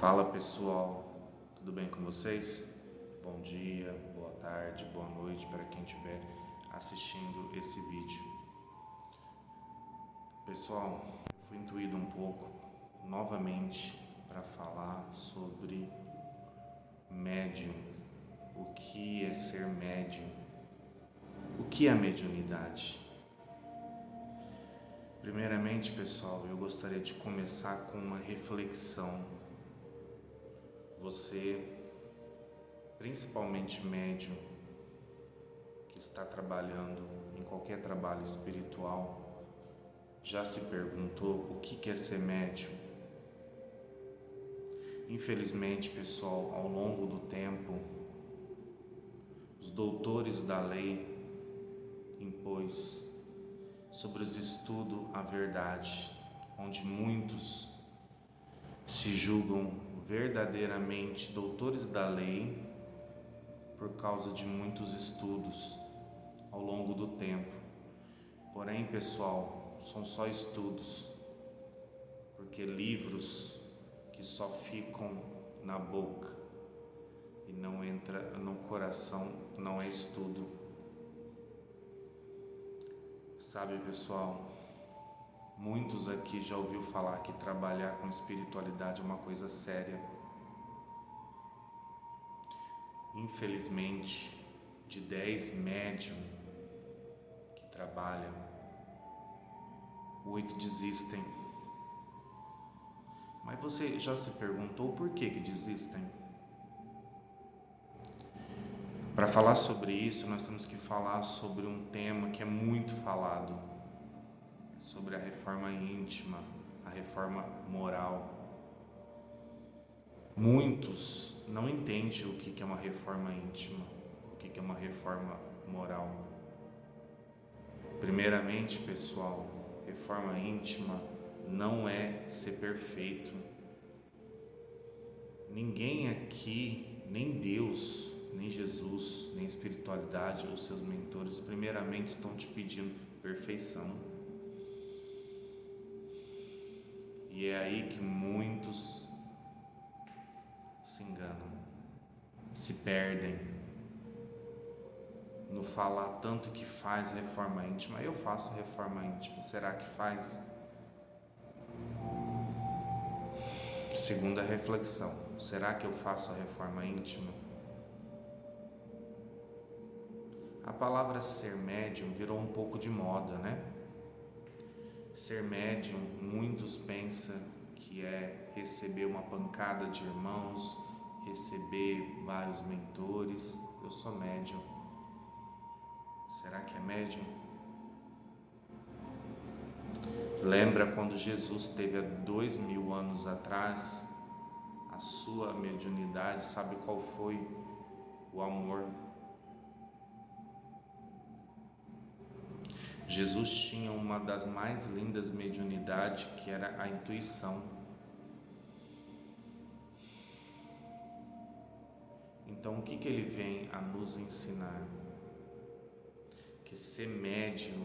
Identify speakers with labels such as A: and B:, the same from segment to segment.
A: Fala pessoal, tudo bem com vocês? Bom dia, boa tarde, boa noite para quem estiver assistindo esse vídeo. Pessoal, eu fui intuído um pouco novamente para falar sobre médium, o que é ser médium, o que é a mediunidade. Primeiramente, pessoal, eu gostaria de começar com uma reflexão. Você, principalmente médium, que está trabalhando em qualquer trabalho espiritual, já se perguntou o que é ser médium? Infelizmente, pessoal, ao longo do tempo, os doutores da lei impôs sobre os estudos a verdade, onde muitos se julgam verdadeiramente doutores da lei por causa de muitos estudos ao longo do tempo. Porém, pessoal, são só estudos, porque livros que só ficam na boca e não entra no coração não é estudo. Sabe, pessoal, muitos aqui já ouviu falar que trabalhar com espiritualidade é uma coisa séria. Infelizmente, de 10 médium que trabalham, 8 desistem. Mas você já se perguntou por que desistem? Para falar sobre isso, nós temos que falar sobre um tema que é muito falado, sobre a reforma íntima, a reforma moral. Muitos não entendem o que é uma reforma íntima, o que é uma reforma moral. Primeiramente, pessoal, reforma íntima não é ser perfeito. Ninguém aqui, nem Deus, nem Jesus, nem espiritualidade ou seus mentores, primeiramente estão te pedindo perfeição. E é aí que muitos se enganam, se perdem no falar tanto que faz reforma íntima. Eu faço reforma íntima, será que faz? Segunda reflexão, será que eu faço a reforma íntima? A palavra ser médium virou um pouco de moda, né? Ser médium, muitos pensam que é receber uma pancada de irmãos, receber vários mentores. Eu sou médium. Será que é médium? Lembra quando Jesus teve há 2000 anos atrás a sua mediunidade? Sabe qual foi? O amor. Jesus tinha uma das mais lindas mediunidades, que era a intuição. Então, o que ele vem a nos ensinar? Que ser médium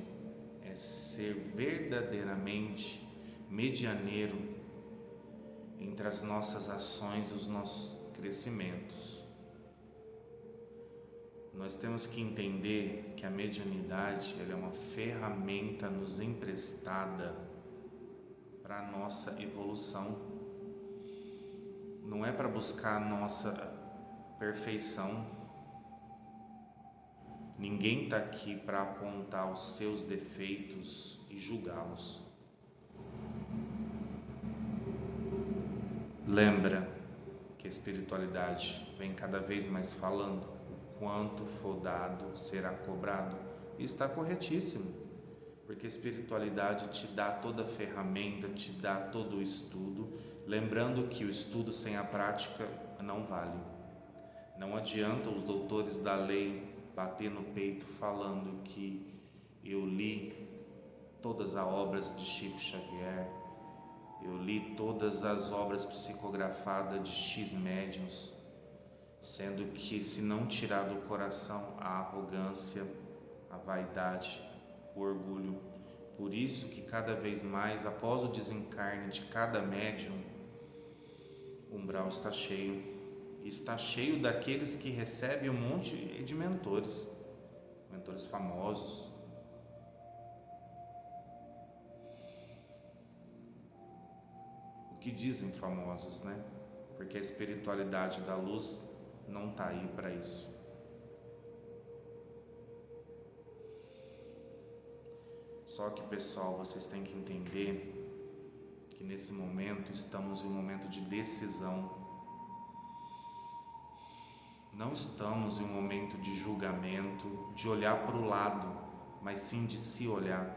A: é ser verdadeiramente medianeiro entre as nossas ações e os nossos crescimentos. Nós temos que entender que a mediunidade ela é uma ferramenta nos emprestada para a nossa evolução. Não é para buscar a nossa perfeição. Ninguém está aqui para apontar os seus defeitos e julgá-los. Lembra que a espiritualidade vem cada vez mais falando: quanto for dado, será cobrado. E está corretíssimo, porque a espiritualidade te dá toda a ferramenta, te dá todo o estudo, lembrando que o estudo sem a prática não vale. Não adianta os doutores da lei bater no peito falando que eu li todas as obras de Chico Xavier, eu li todas as obras psicografadas de X médiuns, sendo que se não tirar do coração a arrogância, a vaidade, o orgulho. Por isso que cada vez mais, após o desencarne de cada médium, umbral está cheio. E está cheio daqueles que recebem um monte de mentores famosos. O que dizem famosos, né? Porque a espiritualidade da luz não está aí para isso. Só que, pessoal, vocês têm que entender que nesse momento estamos em um momento de decisão. Não estamos em um momento de julgamento, de olhar para o lado, mas sim de se olhar.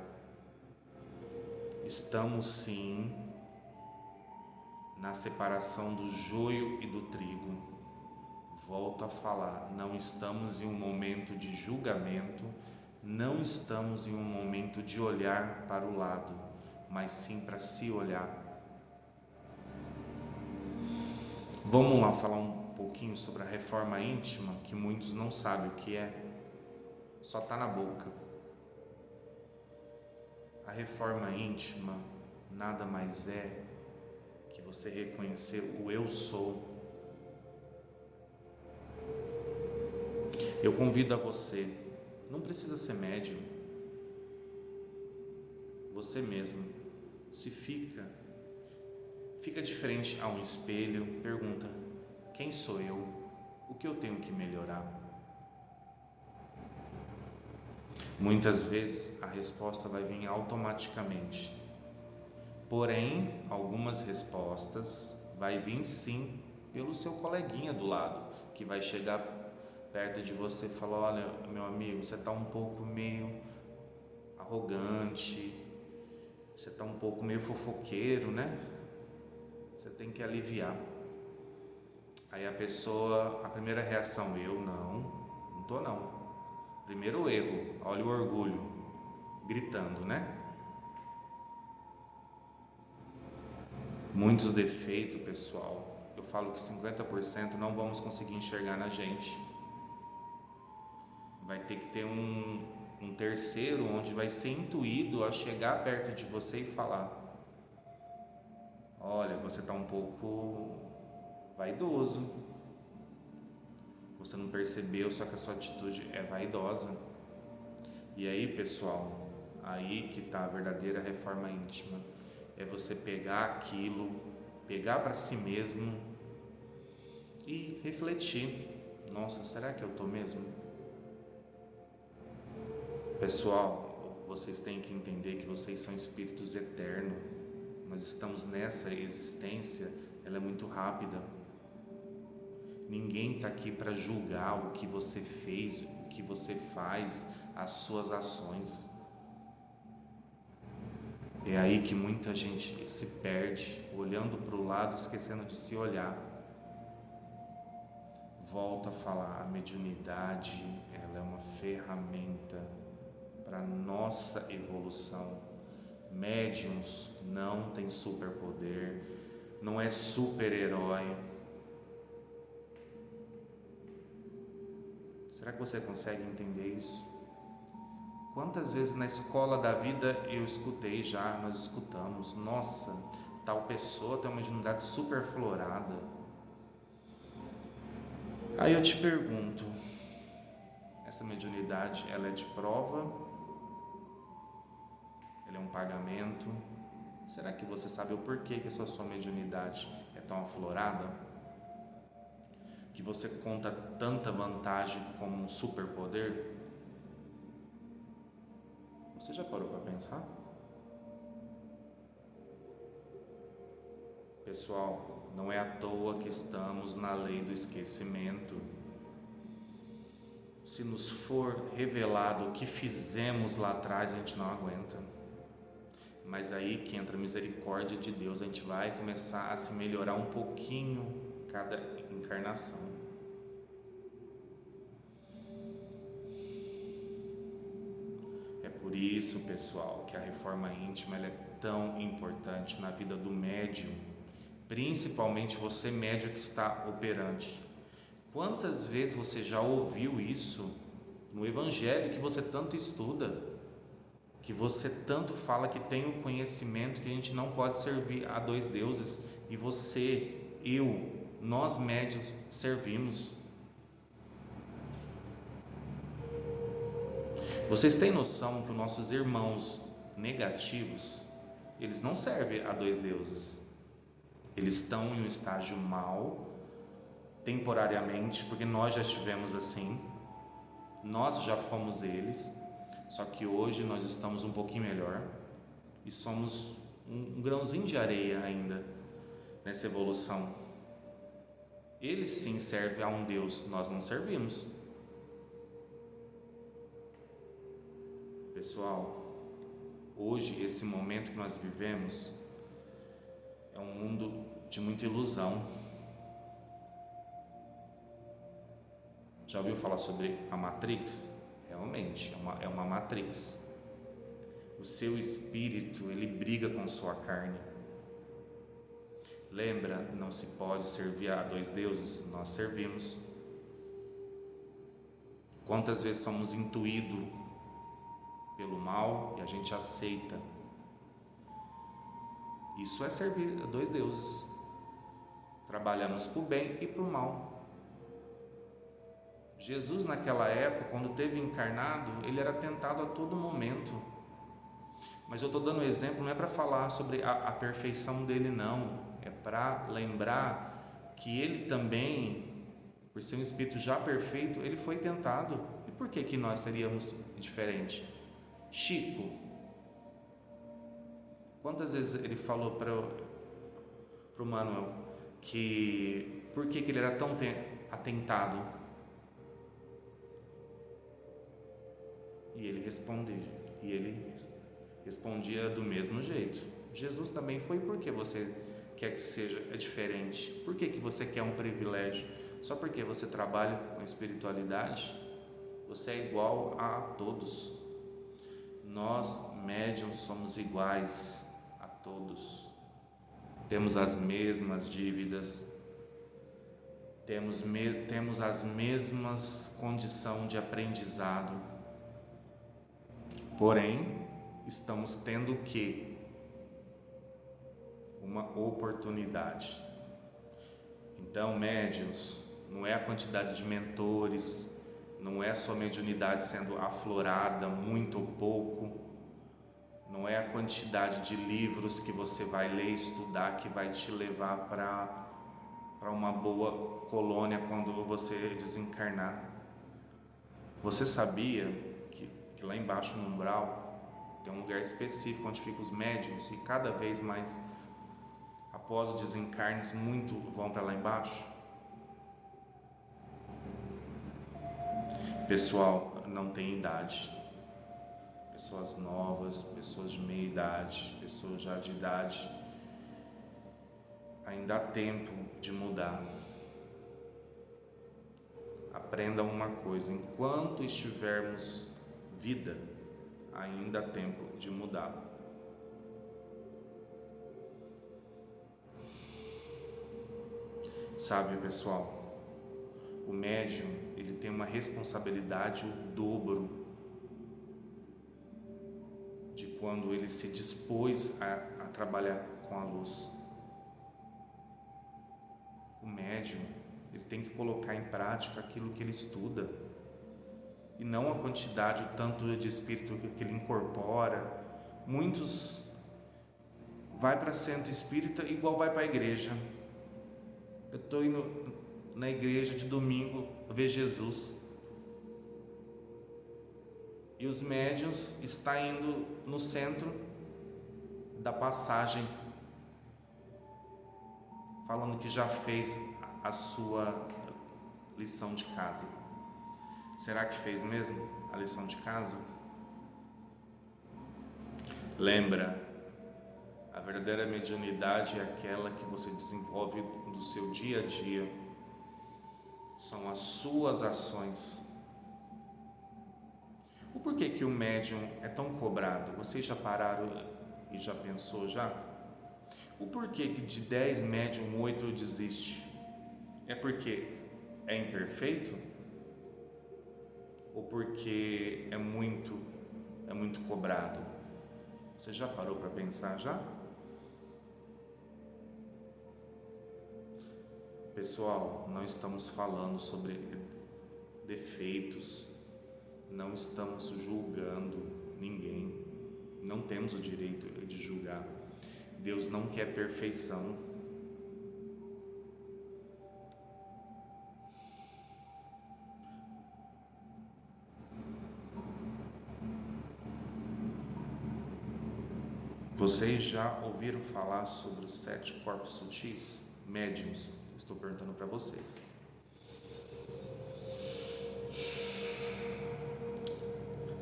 A: Estamos sim na separação do joio e do trigo. Volto a falar, não estamos em um momento de julgamento, não estamos em um momento de olhar para o lado, mas sim para se olhar. Vamos lá falar um pouquinho sobre a reforma íntima, que muitos não sabem o que é, só está na boca. A reforma íntima nada mais é que você reconhecer o eu sou. Eu convido a você, não precisa ser médium, você mesmo, se fica de frente a um espelho, pergunta: quem sou eu? O que eu tenho que melhorar? Muitas vezes a resposta vai vir automaticamente, porém algumas respostas vai vir sim pelo seu coleguinha do lado, que vai chegar perto de você e falar: olha, meu amigo, você está um pouco meio arrogante, você está um pouco meio fofoqueiro, né? Você tem que aliviar. Aí a pessoa, a primeira reação: eu não tô não. Primeiro erro, olha o orgulho, gritando, né? Muitos defeitos, pessoal, eu falo que 50% não vamos conseguir enxergar na gente. Vai ter que ter um terceiro, onde vai ser intuído a chegar perto de você e falar: olha, você está um pouco vaidoso, você não percebeu, só que a sua atitude é vaidosa. E aí, pessoal, aí que está a verdadeira reforma íntima, é você pegar aquilo, pegar para si mesmo e refletir: nossa, será que eu estou mesmo? Pessoal, vocês têm que entender que vocês são espíritos eternos. Nós estamos nessa existência, ela é muito rápida. Ninguém está aqui para julgar o que você fez, o que você faz, as suas ações. É aí que muita gente se perde, olhando para o lado, esquecendo de se olhar. Volto a falar, a mediunidade, ela é uma ferramenta para a nossa evolução. Médiuns não tem superpoder, não é super-herói. Será que você consegue entender isso? Quantas vezes na escola da vida eu escutei já, nós escutamos: nossa, tal pessoa tem uma mediunidade super florada. Aí eu te pergunto, essa mediunidade, ela é de prova? Ela é um pagamento? Será que você sabe o porquê que a sua mediunidade é tão aflorada? Que você conta tanta vantagem como um superpoder? Você já parou para pensar? Pessoal, não é à toa que estamos na lei do esquecimento. Se nos for revelado o que fizemos lá atrás, a gente não aguenta. Mas aí que entra a misericórdia de Deus, a gente vai começar a se melhorar um pouquinho cada encarnação. É por isso, pessoal, que a reforma íntima ela é tão importante na vida do médium, principalmente você médium que está operante. Quantas vezes você já ouviu isso no Evangelho que você tanto estuda, que você tanto fala que tem o conhecimento, que a gente não pode servir a dois deuses, e você nós médiuns servimos. Vocês têm noção que os nossos irmãos negativos, eles não servem a dois deuses. Eles estão em um estágio mal, temporariamente, porque nós já estivemos assim, nós já fomos eles, só que hoje nós estamos um pouquinho melhor e somos um grãozinho de areia ainda nessa evolução. Eles sim servem a um Deus, nós não servimos. Pessoal, hoje esse momento que nós vivemos é um mundo de muita ilusão. Já ouviu falar sobre a Matrix? Realmente, é uma Matrix. O seu espírito, ele briga com sua carne. Lembra, não se pode servir a dois deuses, nós servimos. Quantas vezes somos intuídos pelo mal e a gente aceita? Isso é servir a dois deuses. Trabalhamos para o bem e para o mal. Jesus, naquela época, quando esteve encarnado, ele era tentado a todo momento. Mas eu estou dando um exemplo, não é para falar sobre a perfeição dele, não. É para lembrar que ele também, por ser um espírito já perfeito, ele foi tentado. E por que nós seríamos diferentes? Chico, quantas vezes ele falou para o Manuel que por que ele era tão atentado? E ele respondia do mesmo jeito. Jesus também foi. Por que você quer que seja diferente? Por que você quer um privilégio? Só porque você trabalha com espiritualidade? Você é igual a todos. Nós, médiuns, somos iguais a todos. Temos as mesmas dívidas, temos as mesmas condições de aprendizado. Porém, estamos tendo o quê? Uma oportunidade. Então, médiuns, não é a quantidade de mentores, não é só mediunidade sendo aflorada, muito ou pouco, não é a quantidade de livros que você vai ler e estudar que vai te levar para uma boa colônia quando você desencarnar. Você sabia que lá embaixo no umbral tem um lugar específico onde ficam os médiuns, e cada vez mais após o desencarne muito vão para lá embaixo? Pessoal, não tem idade. Pessoas novas, pessoas de meia idade, pessoas já de idade, ainda há tempo de mudar. Aprenda uma coisa: enquanto estivermos vida, ainda há tempo de mudar. Sabe, pessoal, o médium, ele tem uma responsabilidade o dobro de quando ele se dispôs a trabalhar com a luz. O médium, ele tem que colocar em prática aquilo que ele estuda, e não a quantidade, o tanto de espírito que ele incorpora. Muitos vai para centro espírita igual vai para a igreja. Eu estou indo na igreja de domingo ver Jesus, e os médiuns estão indo no centro da passagem, falando que já fez a sua lição de casa. Será que fez mesmo a lição de casa? Lembra, a verdadeira mediunidade é aquela que você desenvolve do seu dia a dia, são as suas ações. O porquê que o médium é tão cobrado? Vocês já pararam e já pensou já? O porquê que de 10 médium 8 desiste? É porque é imperfeito? Ou porque é muito cobrado? Você já parou para pensar já? Pessoal, não estamos falando sobre defeitos, não estamos julgando ninguém, não temos o direito de julgar. Deus não quer perfeição. Vocês já ouviram falar sobre os 7 corpos sutis? Médiuns, estou perguntando para vocês.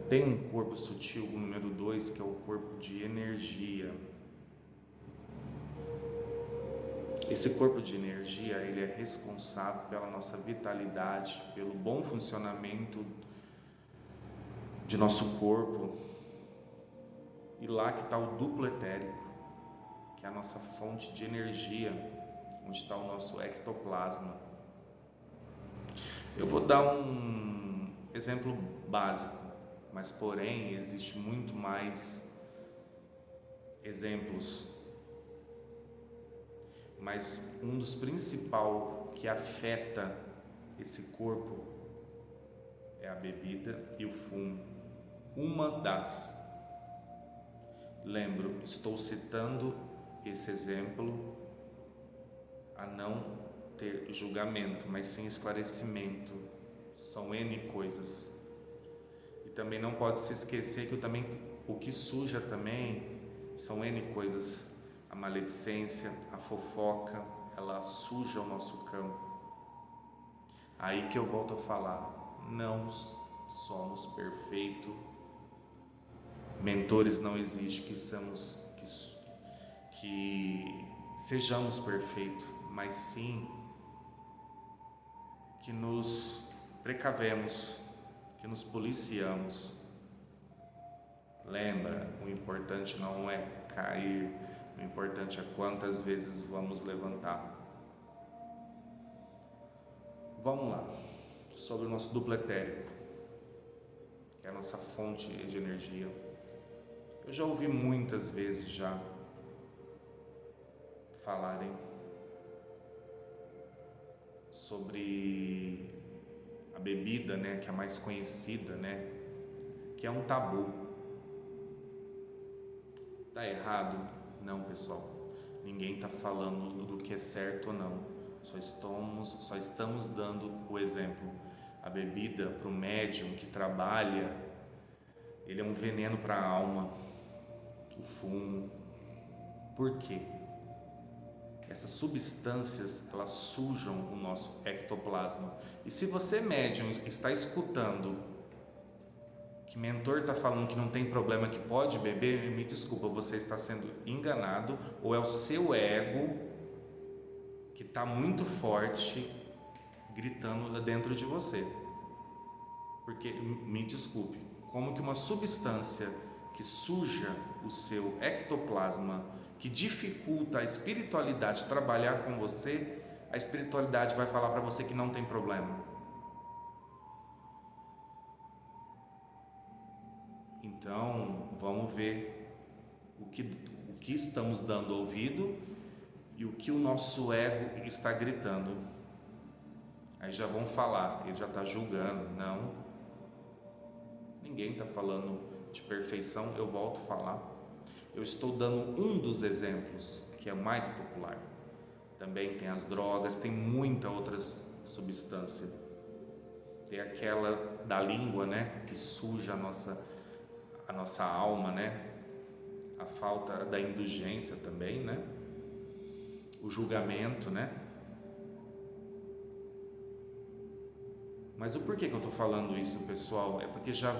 A: Tem um corpo sutil, o número 2, que é o corpo de energia. Esse corpo de energia, ele é responsável pela nossa vitalidade, pelo bom funcionamento de nosso corpo. E lá que está o duplo etérico, que é a nossa fonte de energia, onde está o nosso ectoplasma. Eu vou dar um exemplo básico, mas porém existe muito mais exemplos. Mas um dos principais que afeta esse corpo é a bebida e o fumo. Uma das. Lembro, estou citando esse exemplo a não ter julgamento, mas sim esclarecimento. São N coisas. E também não pode se esquecer que o que suja também são N coisas. A maledicência, a fofoca, ela suja o nosso campo. Aí que eu volto a falar, não somos perfeitos. Mentores não exige que sejamos perfeitos, mas sim que nos precavemos, que nos policiamos. Lembra, o importante não é cair, o importante é quantas vezes vamos levantar. Vamos lá, sobre o nosso duplo etérico, que é a nossa fonte de energia. Eu já ouvi muitas vezes já falarem sobre a bebida, né, que é a mais conhecida, né, que é um tabu. Tá errado? Não, pessoal. Ninguém está falando do que é certo ou não. Só estamos dando o exemplo. A bebida, para o médium que trabalha, ele é um veneno para a alma. O fumo. Por quê? Essas substâncias, elas sujam o nosso ectoplasma. E se você, médium, está escutando que mentor está falando que não tem problema, que pode beber, me desculpa, você está sendo enganado, ou é o seu ego que está muito forte gritando dentro de você. Porque, me desculpe, como que uma substância que suja o seu ectoplasma, que dificulta a espiritualidade trabalhar com você, a espiritualidade vai falar para você que não tem problema? Então, vamos ver o que estamos dando ouvido e o que o nosso ego está gritando. Aí já vão falar, ele já está julgando. Não, ninguém está falando de perfeição. Eu volto a falar, eu estou dando um dos exemplos que é mais popular. Também tem as drogas, tem muitas outras substâncias. Tem aquela da língua, né, que suja a nossa alma, né? A falta da indulgência também, né? O julgamento, né? Mas o porquê que eu estou falando isso, pessoal? É porque já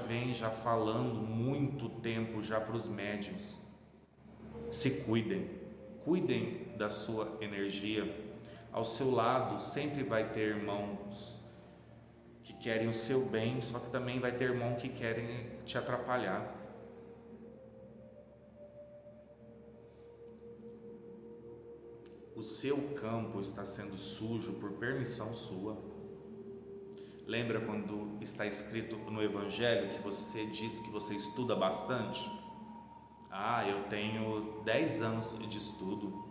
A: falando muito tempo já para os médiuns. Se cuidem da sua energia. Ao seu lado sempre vai ter irmãos que querem o seu bem, só que também vai ter irmãos que querem te atrapalhar. O seu campo está sendo sujo por permissão sua. Lembra quando está escrito no Evangelho que você diz que você estuda bastante? Eu tenho 10 anos de estudo.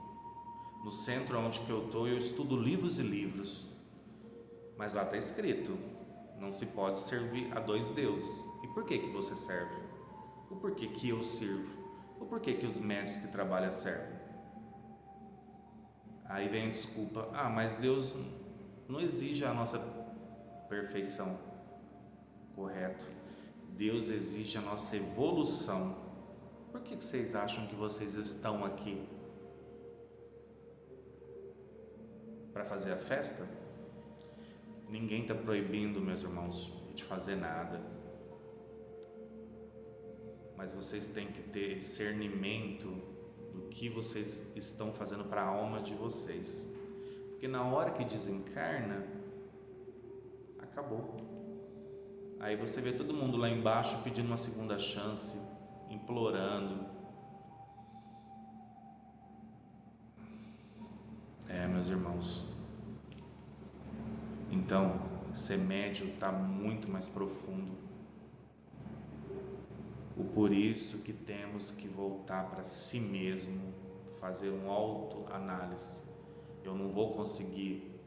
A: no centro onde que eu estou, eu estudo livros e livros, mas lá está escrito, não se pode servir a dois deuses. E por que você serve? O porquê que eu sirvo? O porquê que os médicos que trabalham servem? Aí vem a desculpa, mas Deus não exige a nossa perfeição. Correto, Deus exige a nossa evolução. Por que vocês acham que vocês estão aqui? Para fazer a festa? Ninguém está proibindo, meus irmãos, de fazer nada, mas vocês têm que ter discernimento do que vocês estão fazendo para a alma de vocês, porque na hora que desencarna, acabou. Aí você vê todo mundo lá embaixo pedindo uma segunda chance, implorando. Meus irmãos, então ser médium está muito mais profundo. Por isso que temos que voltar para si mesmo, fazer uma autoanálise. Eu não vou conseguir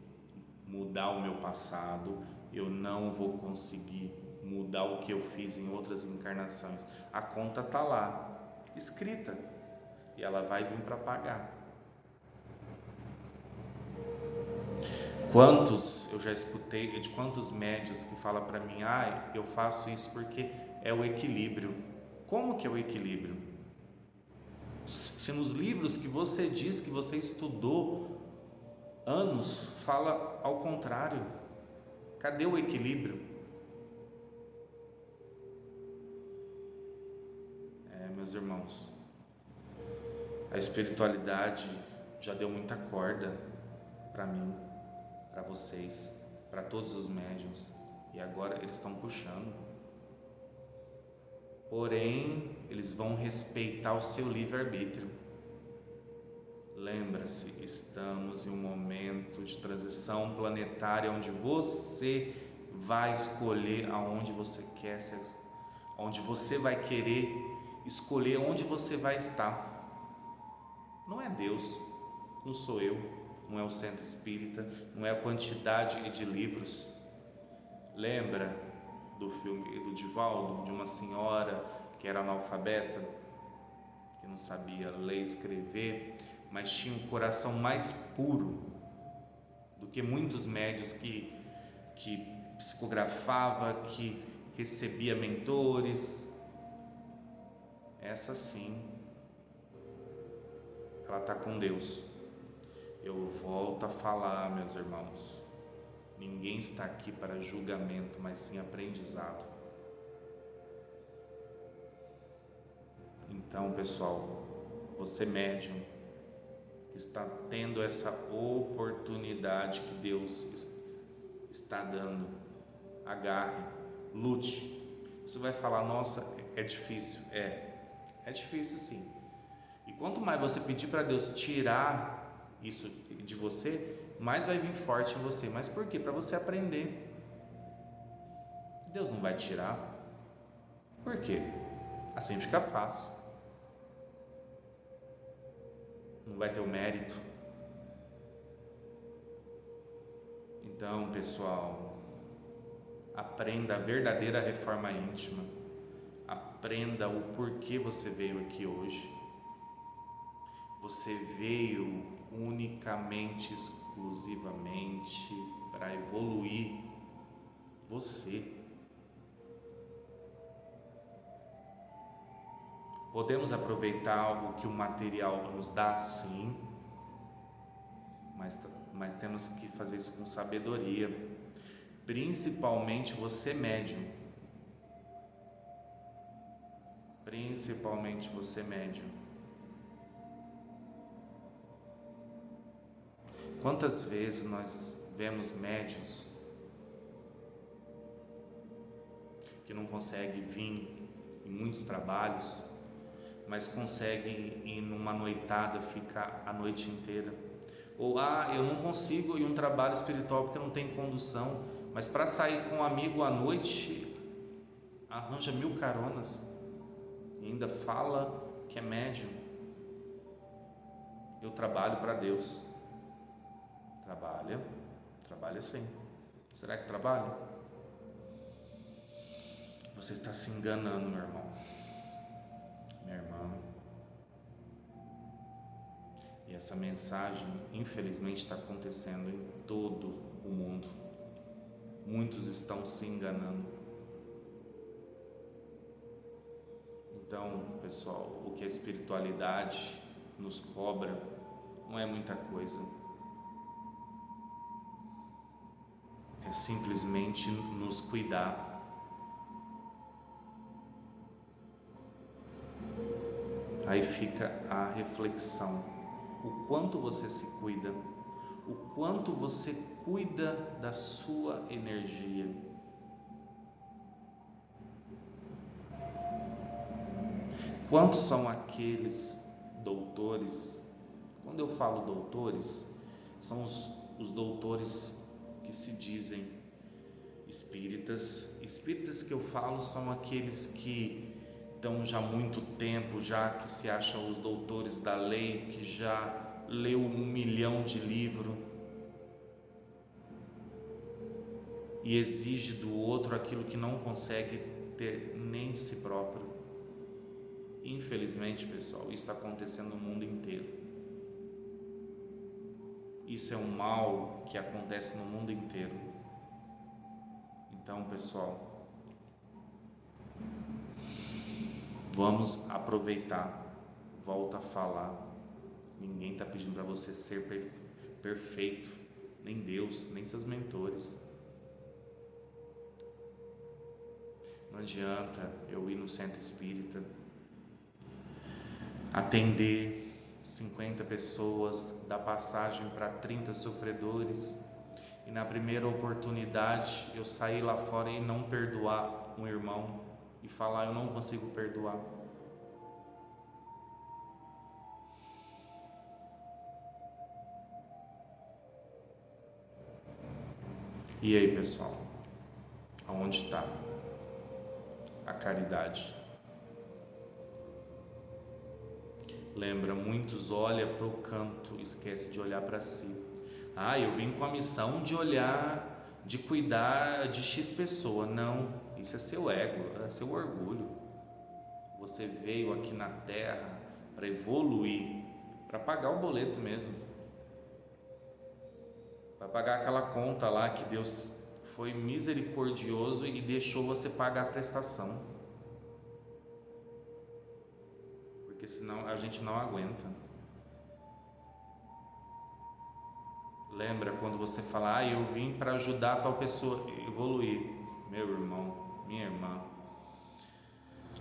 A: mudar o meu passado, eu não vou conseguir mudar o que eu fiz em outras encarnações. A conta está lá, escrita, e ela vai vir para pagar. Quantos eu já escutei, de quantos médios que falam para mim, eu faço isso porque é o equilíbrio. Como que é o equilíbrio? Se nos livros que você diz que você estudou anos, fala ao contrário. Cadê o equilíbrio? Meus irmãos, a espiritualidade já deu muita corda para mim, para vocês, para todos os médiuns, e agora eles estão puxando. Porém, eles vão respeitar o seu livre-arbítrio. Lembra-se, estamos em um momento de transição planetária onde você vai escolher aonde você quer ser, onde você vai querer escolher onde você vai estar. Não é Deus, não sou eu, não é o centro espírita, não é a quantidade de livros. Lembra do filme do Divaldo, de uma senhora que era analfabeta, que não sabia ler e escrever, mas tinha um coração mais puro do que muitos médios que psicografava, que recebia mentores. Essa sim, ela está com Deus. Eu volto a falar, meus irmãos, ninguém está aqui para julgamento, mas sim aprendizado. Então, pessoal, você médium que está tendo essa oportunidade que Deus está dando, agarre, lute. Você vai falar, nossa, é difícil. É difícil sim. E quanto mais você pedir para Deus tirar isso de você, mais vai vir forte em você. Mas por quê? Para você aprender. Deus não vai tirar. Por quê? Assim fica fácil. Não vai ter o mérito. Então, pessoal, aprenda a verdadeira reforma íntima. Aprenda o porquê você veio aqui hoje. Você veio unicamente, exclusivamente para evoluir você. Podemos aproveitar o que o material nos dá? Sim, mas temos que fazer isso com sabedoria, principalmente você médium. Principalmente você médium. Quantas vezes nós vemos médiuns que não conseguem vir em muitos trabalhos, mas conseguem ir numa noitada, ficar a noite inteira. Ou, eu não consigo ir em um trabalho espiritual porque não tem condução, mas para sair com um amigo à noite, arranja 1000 caronas e ainda fala que é médium. Eu trabalho para Deus. Trabalha sim. Será que trabalha? Você está se enganando, meu irmão, minha irmã. E essa mensagem, infelizmente, está acontecendo em todo o mundo. Muitos estão se enganando. Então, pessoal, o que a espiritualidade nos cobra não é muita coisa. É simplesmente nos cuidar. Aí fica a reflexão: o quanto você se cuida, o quanto você cuida da sua energia. Quantos são aqueles doutores? Quando eu falo doutores, são os doutores que se dizem espíritas. Espíritas que eu falo são aqueles que estão já há muito tempo, já que se acham os doutores da lei, que já leu 1 milhão de livros e exige do outro aquilo que não consegue ter nem de si próprio. Infelizmente, pessoal, isso está acontecendo no mundo inteiro. Isso é um mal que acontece no mundo inteiro. Então, pessoal, vamos aproveitar. Volta a falar. Ninguém está pedindo para você ser perfeito, nem Deus, nem seus mentores. Não adianta eu ir no centro espírita, atender 50 pessoas, dar passagem para 30 sofredores e na primeira oportunidade eu sair lá fora e não perdoar um irmão e falar: eu não consigo perdoar. E aí, pessoal, aonde está a caridade? Lembra, muitos olham para o canto, esquece de olhar para si. Eu vim com a missão de olhar, de cuidar de X pessoa. Não, isso é seu ego, é seu orgulho. Você veio aqui na Terra para evoluir, para pagar o boleto mesmo, para pagar aquela conta lá que Deus foi misericordioso e deixou você pagar a prestação, porque senão a gente não aguenta. Lembra quando você fala: eu vim para ajudar tal pessoa a evoluir. Meu irmão, minha irmã,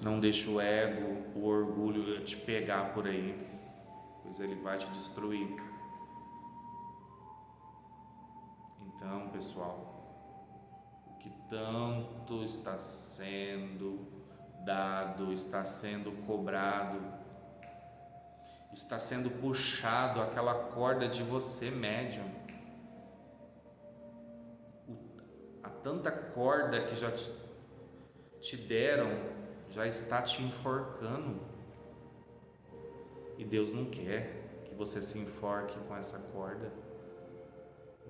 A: não deixa o ego, o orgulho te pegar por aí, pois ele vai te destruir. Então, pessoal, o que tanto está sendo dado, está sendo cobrado, está sendo puxado aquela corda de você, médium. A tanta corda que já te deram, já está te enforcando. E Deus não quer que você se enforque com essa corda.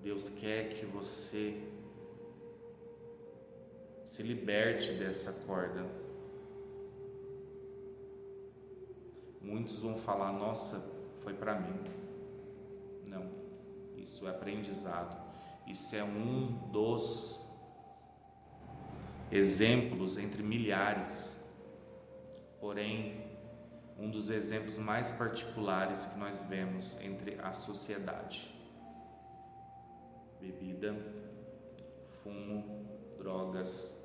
A: Deus quer que você se liberte dessa corda. Muitos vão falar: nossa, foi para mim. Não, isso é aprendizado. Isso é um dos exemplos entre milhares, porém um dos exemplos mais particulares que nós vemos entre a sociedade: bebida, fumo, drogas,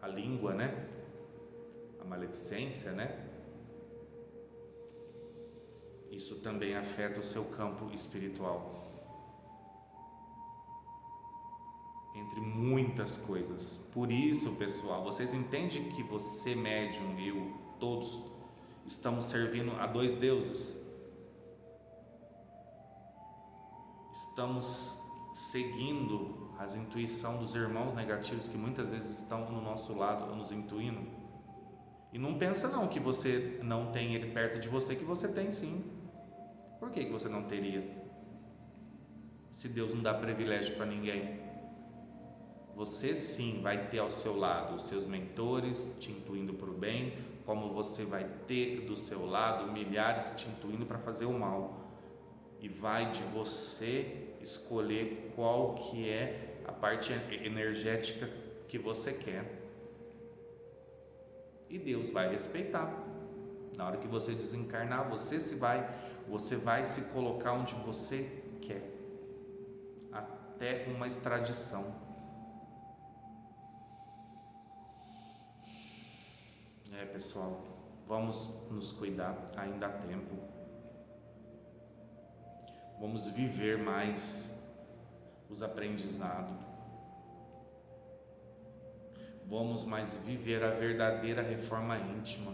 A: a língua, né? A maledicência, né? Isso também afeta o seu campo espiritual, entre muitas coisas. Por isso, pessoal, vocês entendem que você, médium, eu, todos estamos servindo a 2 deuses? Estamos seguindo as intuições dos irmãos negativos que muitas vezes estão no nosso lado, nos intuindo, E não pensa não que você não tem ele perto de você, que você tem sim. Por que você não teria? Se Deus não dá privilégio para ninguém. Você sim vai ter ao seu lado os seus mentores te intuindo para o bem, como você vai ter do seu lado milhares te intuindo para fazer o mal. E vai de você escolher qual que é a parte energética que você quer. E Deus vai respeitar. Na hora que você desencarnar, você vai se colocar onde você quer, até uma extradição. Pessoal, vamos nos cuidar, ainda há tempo. Vamos viver mais os aprendizados. Vamos mais viver a verdadeira reforma íntima,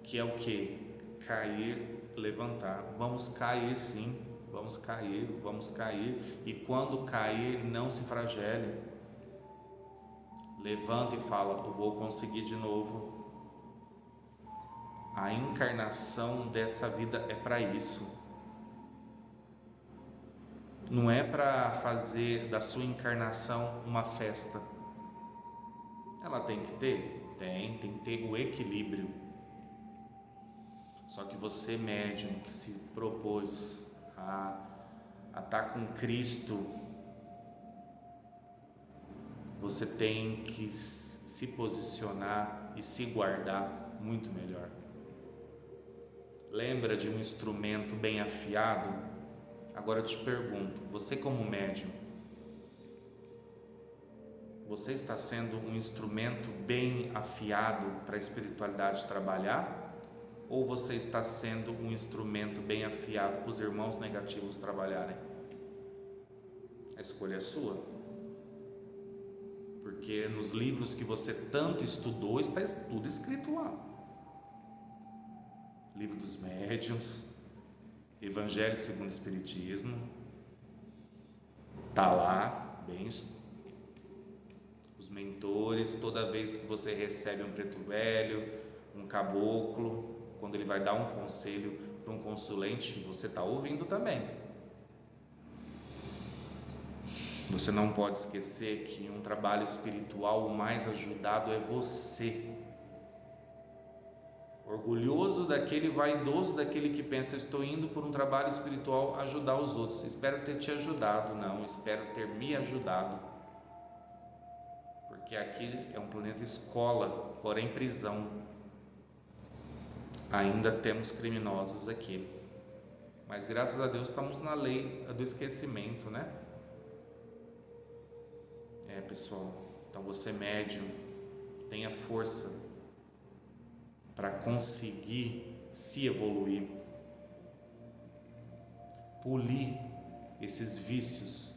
A: que é o que? Cair, levantar. Vamos cair sim, vamos cair, e quando cair, não se flagele. Levanta e fala: eu vou conseguir de novo. A encarnação dessa vida é para isso. Não é para fazer da sua encarnação uma festa. Ela tem que ter? Tem que ter o equilíbrio. Só que você, médium, que se propôs a estar com Cristo, você tem que se posicionar e se guardar muito melhor. Lembra de um instrumento bem afiado? Agora eu te pergunto, você como médium, você está sendo um instrumento bem afiado para a espiritualidade trabalhar? Ou você está sendo um instrumento bem afiado para os irmãos negativos trabalharem? A escolha é sua. Porque nos livros que você tanto estudou, está tudo escrito lá. Livro dos Médiuns, Evangelho segundo o Espiritismo, está lá, bem. Os mentores, toda vez que você recebe um preto velho, um caboclo, quando ele vai dar um conselho para um consulente, você está ouvindo também. Você não pode esquecer que um trabalho espiritual, o mais ajudado é você. Orgulhoso daquele, vaidoso daquele que pensa: estou indo por um trabalho espiritual ajudar os outros. Espero ter te ajudado. Não, espero ter me ajudado. Porque aqui é um planeta escola, porém prisão. Ainda temos criminosos aqui. Mas graças a Deus estamos na lei do esquecimento, né? Pessoal, então você médium, tenha força para conseguir se evoluir, polir esses vícios,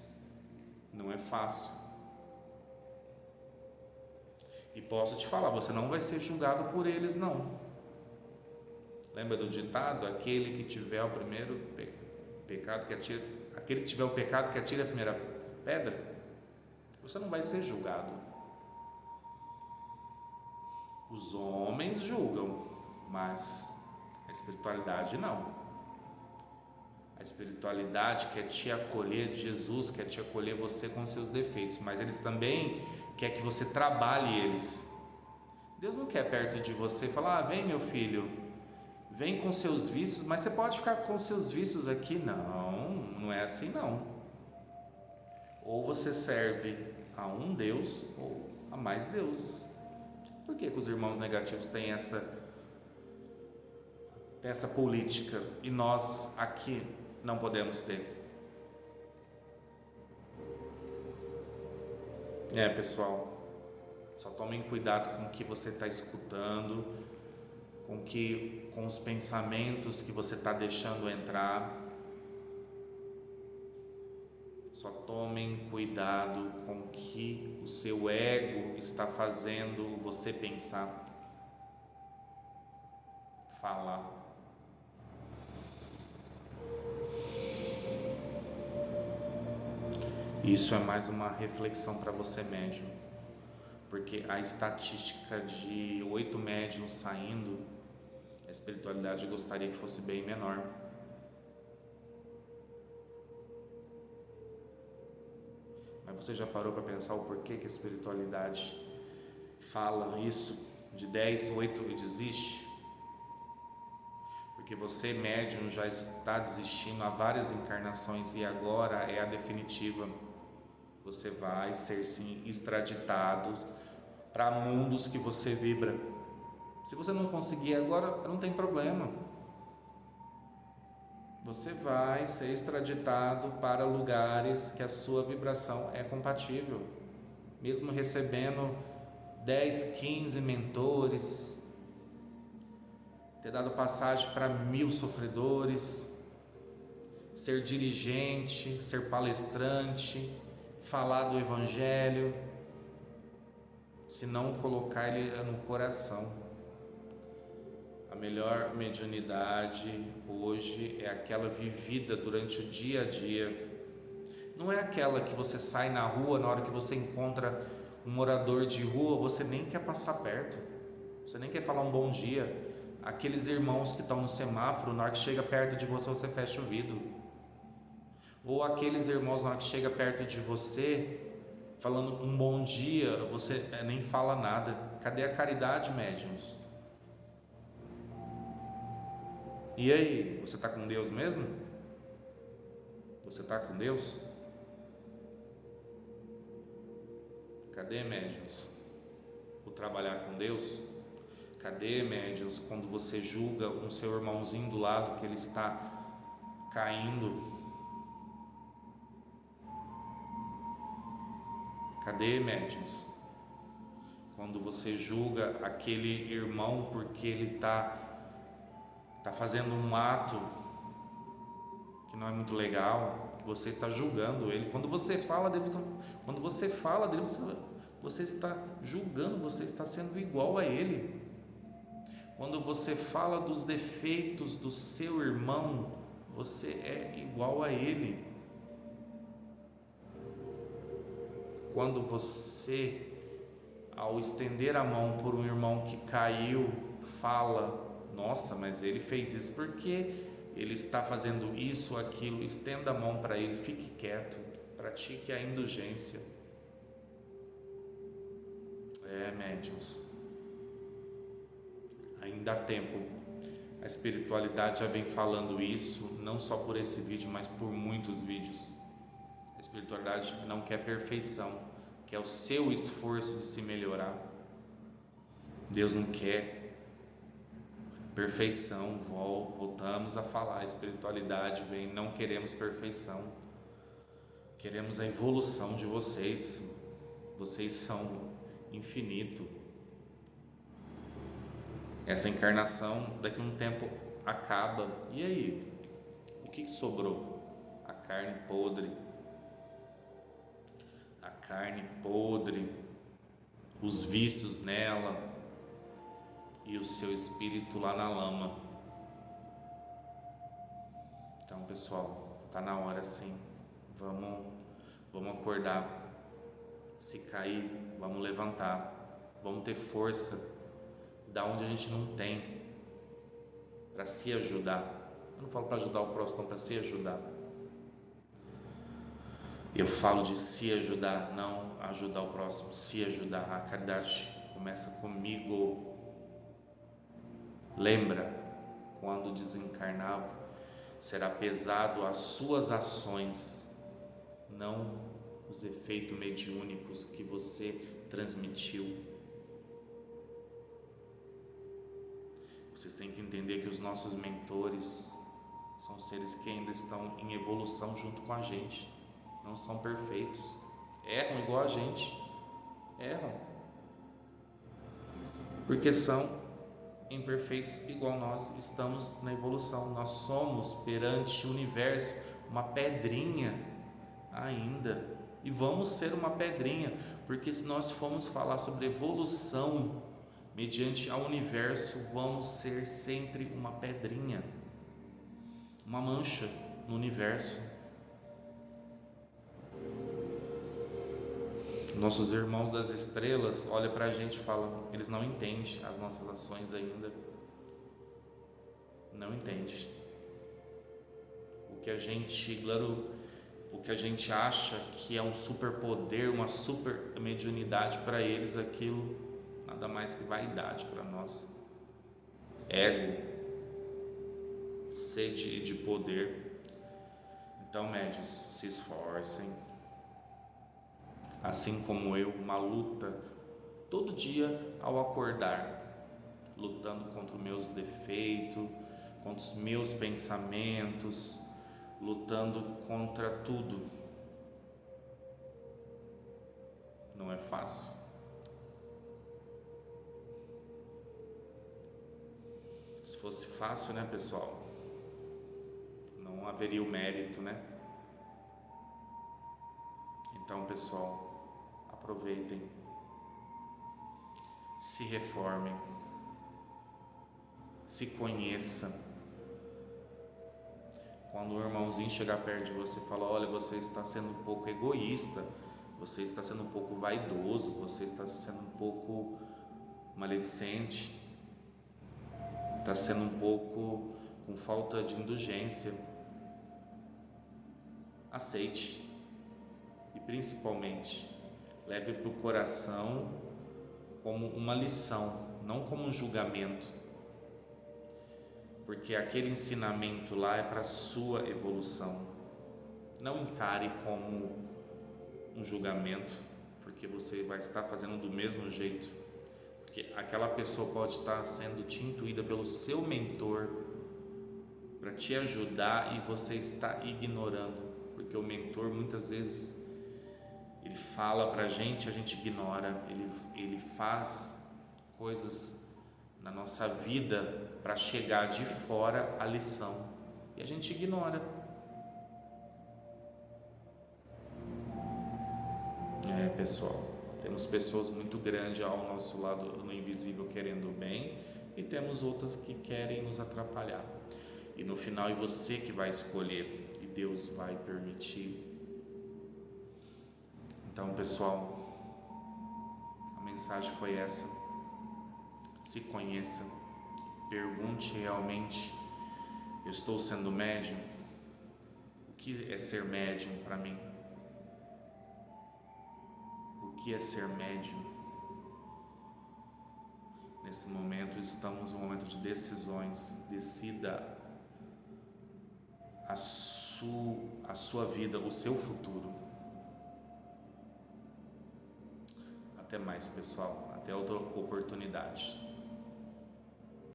A: não é fácil. E posso te falar, você não vai ser julgado por eles não. Lembra do ditado? Aquele que tiver o primeiro pecado que atira, aquele que tiver o pecado que atire a primeira pedra. Você não vai ser julgado. Os homens julgam, mas a espiritualidade não. A espiritualidade quer te acolher, Jesus quer te acolher você com seus defeitos, mas eles também quer que você trabalhe eles. Deus não quer perto de você falar: vem meu filho, vem com seus vícios, mas você pode ficar com seus vícios aqui. Não, não é assim não. Ou você serve a um Deus ou a mais deuses. Por que os irmãos negativos têm essa política e nós aqui não podemos ter? Pessoal, só tomem cuidado com o que você está escutando, com os pensamentos que você está deixando entrar. Só tomem cuidado com o que o seu ego está fazendo você pensar, falar. Isso é mais uma reflexão para você, médium. porque a estatística de 8 médiuns saindo, a espiritualidade gostaria que fosse bem menor. Mas você já parou para pensar o porquê que a espiritualidade fala isso de 10, 8 e desiste? Porque você, médium, já está desistindo há várias encarnações e agora é a definitiva. Você vai ser sim extraditado para mundos que você vibra. Se você não conseguir agora, não tem problema. Você vai ser extraditado para lugares que a sua vibração é compatível. Mesmo recebendo 10, 15 mentores, ter dado passagem para 1000 sofredores, ser dirigente, ser palestrante, falar do Evangelho, se não colocar ele no coração. A melhor mediunidade hoje é aquela vivida durante o dia a dia. Não é aquela que você sai na rua, na hora que você encontra um morador de rua, você nem quer passar perto, você nem quer falar um bom dia. Aqueles irmãos que estão no semáforo, na hora que chega perto de você, você fecha o vidro. Ou aqueles irmãos, na hora que chega perto de você, falando um bom dia, você nem fala nada. Cadê a caridade, médiuns? E aí, você está com Deus mesmo? Você está com Deus? Cadê, médiuns, o trabalhar com Deus? Cadê, médiuns, quando você julga um seu irmãozinho do lado que ele está caindo? Cadê, médiuns, quando você julga aquele irmão porque ele está fazendo um ato que não é muito legal, que você está julgando ele? Quando você fala dele, você está julgando, você está sendo igual a ele. Quando você fala dos defeitos do seu irmão, você é igual a ele. Quando você, ao estender a mão por um irmão que caiu, fala: nossa, mas ele fez isso porque ele está fazendo isso, aquilo, estenda a mão para ele, fique quieto, pratique a indulgência. Médiuns, ainda há tempo. A espiritualidade já vem falando isso, não só por esse vídeo, mas por muitos vídeos. A espiritualidade não quer perfeição, quer o seu esforço de se melhorar. Deus não quer perfeição. Voltamos a falar, a espiritualidade vem, não queremos perfeição, queremos a evolução de vocês. Vocês são infinito. Essa encarnação daqui a um tempo acaba, e aí? O que sobrou? A carne podre, os vícios nela e o seu espírito lá na lama. Então, pessoal, está na hora sim, vamos acordar. Se cair, vamos levantar, vamos ter força da onde a gente não tem, para se ajudar. Eu não falo para ajudar o próximo, não, para se ajudar. Eu falo de se ajudar, não ajudar o próximo, se ajudar. A caridade começa comigo. Lembra, quando desencarnava, será pesado as suas ações, não os efeitos mediúnicos que você transmitiu. Vocês têm que entender que os nossos mentores são seres que ainda estão em evolução junto com a gente, não são perfeitos, erram igual a gente, erram, porque são imperfeitos igual nós. Estamos na evolução, nós somos perante o universo uma pedrinha ainda, e vamos ser uma pedrinha, porque se nós formos falar sobre evolução mediante ao universo, vamos ser sempre uma pedrinha, uma mancha no universo. Nossos irmãos das estrelas olham para a gente e falam, eles não entendem as nossas ações ainda. Não entendem. O que a gente acha que é um superpoder, uma super mediunidade para eles, aquilo nada mais que vaidade para nós. Ego, sede de poder. Então, médios, se esforcem. Assim como eu, uma luta todo dia ao acordar, lutando contra os meus defeitos, contra os meus pensamentos, lutando contra tudo. Não é fácil. Se fosse fácil, né, pessoal? Não haveria o mérito, né? Então, pessoal, aproveitem, se reformem, se conheçam. Quando o irmãozinho chegar perto de você e falar, olha, você está sendo um pouco egoísta, você está sendo um pouco vaidoso, você está sendo um pouco maledicente, está sendo um pouco com falta de indulgência, aceite e principalmente leve para o coração como uma lição, não como um julgamento, porque aquele ensinamento lá é para a sua evolução. Não encare como um julgamento, porque você vai estar fazendo do mesmo jeito, porque aquela pessoa pode estar sendo te intuída pelo seu mentor para te ajudar e você está ignorando, porque o mentor muitas vezes ele fala para a gente ignora, ele faz coisas na nossa vida para chegar de fora a lição e a gente ignora. Pessoal, temos pessoas muito grandes ao nosso lado no invisível querendo o bem e temos outras que querem nos atrapalhar. E no final é você que vai escolher e Deus vai permitir. Então, pessoal, a mensagem foi essa. Se conheça, pergunte realmente, eu estou sendo médium? O que é ser médium para mim? O que é ser médium? Nesse momento estamos em um momento de decisões. Decida a sua vida, o seu futuro. Até mais, pessoal. Até outra oportunidade.